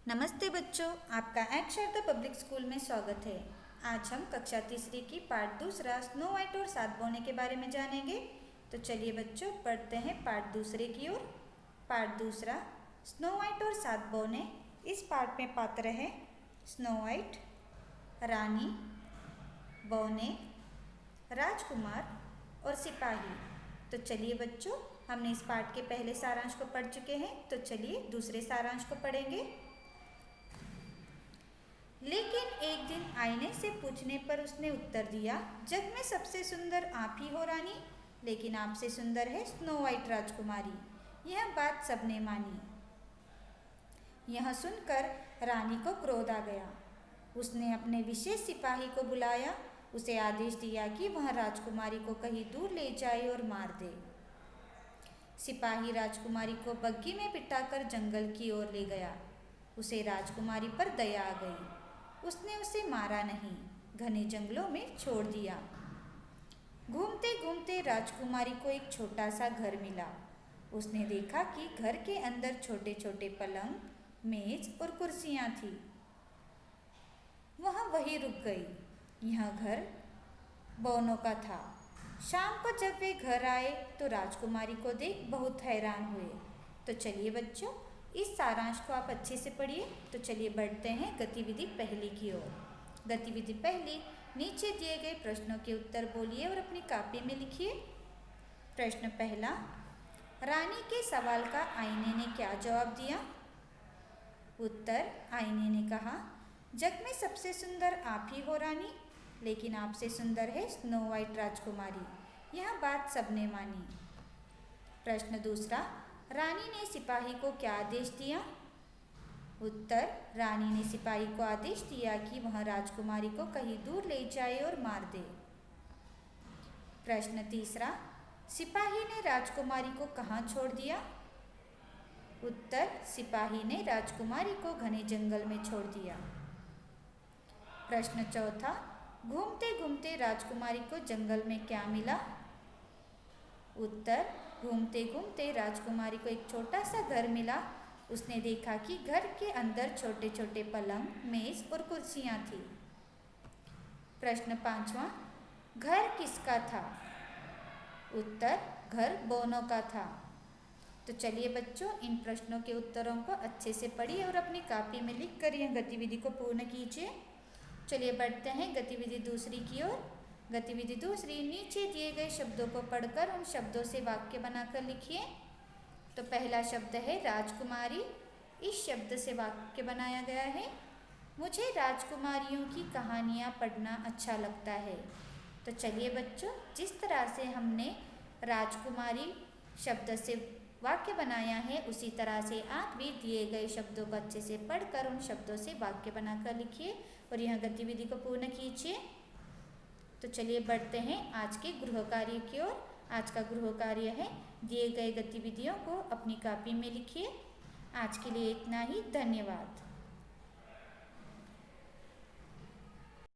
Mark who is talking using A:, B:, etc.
A: नमस्ते बच्चों, आपका एक्शन द पब्लिक स्कूल में स्वागत है। आज हम कक्षा तीसरी की पाठ दूसरा स्नो वाइट और सात बौने के बारे में जानेंगे। तो चलिए बच्चों पढ़ते हैं पाठ दूसरे की ओर। पाठ दूसरा स्नो वाइट और सात बौने। इस पाठ में पात्र हैं स्नो वाइट, रानी, बौने, राजकुमार और सिपाही। तो चलिए बच्चों, हमने इस पाठ के पहले सारांश को पढ़ चुके हैं, तो चलिए दूसरे सारांश को पढ़ेंगे। लेकिन एक दिन आईने से पूछने पर उसने उत्तर दिया, जग में सबसे सुंदर आप ही हो रानी, लेकिन आपसे सुंदर है स्नो वाइट राजकुमारी। यह बात सबने मानी। यह सुनकर रानी को क्रोध आ गया। उसने अपने विशेष सिपाही को बुलाया, उसे आदेश दिया कि वह राजकुमारी को कहीं दूर ले जाए और मार दे। सिपाही राजकुमारी को बग्घी में बिठाकर जंगल की ओर ले गया। उसे राजकुमारी पर दया आ गई। उसने उसे मारा नहीं, घने जंगलों में छोड़ दिया। घूमते घूमते राजकुमारी को एक छोटा सा घर मिला। उसने देखा कि घर के अंदर छोटे छोटे पलंग, मेज और कुर्सियां थी। वह वहीं रुक गई। यह घर बौनों का था। शाम को जब वे घर आए तो राजकुमारी को देख बहुत हैरान हुए। तो चलिए बच्चों, इस सारांश को आप अच्छे से पढ़िए। तो चलिए बढ़ते हैं गतिविधि पहली की ओर। गतिविधि पहली, नीचे दिए गए प्रश्नों के उत्तर बोलिए और अपनी कॉपी में लिखिए। प्रश्न पहला, रानी के सवाल का आईने ने क्या जवाब दिया? उत्तर, आईने ने कहा, जग में सबसे सुंदर आप ही हो रानी, लेकिन आपसे सुंदर है स्नो वाइट राजकुमारी। यह बात सबने मानी। प्रश्न दूसरा, रानी ने सिपाही को क्या आदेश दिया? उत्तर, रानी ने सिपाही को आदेश दिया कि वह राजकुमारी को कहीं दूर ले जाए और मार दे। प्रश्न तीसरा, सिपाही ने राजकुमारी को कहाँ छोड़ दिया? उत्तर, सिपाही ने राजकुमारी को घने जंगल में छोड़ दिया। प्रश्न चौथा, घूमते घूमते राजकुमारी को जंगल में क्या मिला? उत्तर, घूमते घूमते राजकुमारी को एक छोटा सा घर मिला। उसने देखा कि घर के अंदर छोटे छोटे पलंग, मेज और कुर्सियां थी। प्रश्न पांचवा, घर किसका था? उत्तर, घर बौनों का था। तो चलिए बच्चों, इन प्रश्नों के उत्तरों को अच्छे से पढ़िए और अपनी कॉपी में लिख कर यह गतिविधि को पूर्ण कीजिए। चलिए बढ़ते हैं गतिविधि दूसरी की ओर। गतिविधि दूसरी, नीचे दिए गए शब्दों को पढ़कर उन शब्दों से वाक्य बनाकर लिखिए। तो पहला शब्द है राजकुमारी। इस शब्द से वाक्य बनाया गया है, मुझे राजकुमारियों की कहानियाँ पढ़ना अच्छा लगता है। तो चलिए बच्चों, जिस तरह से हमने राजकुमारी शब्द से वाक्य बनाया है, उसी तरह से आप भी दिए गए शब्दों को अच्छे से पढ़कर उन शब्दों से वाक्य बनाकर लिखिए और यह गतिविधि को पूर्ण कीजिए। तो चलिए बढ़ते हैं आज के गृह कार्य की ओर। आज का गृह कार्य है, दिए गए गतिविधियों को अपनी कॉपी में लिखिए। आज के लिए इतना ही, धन्यवाद।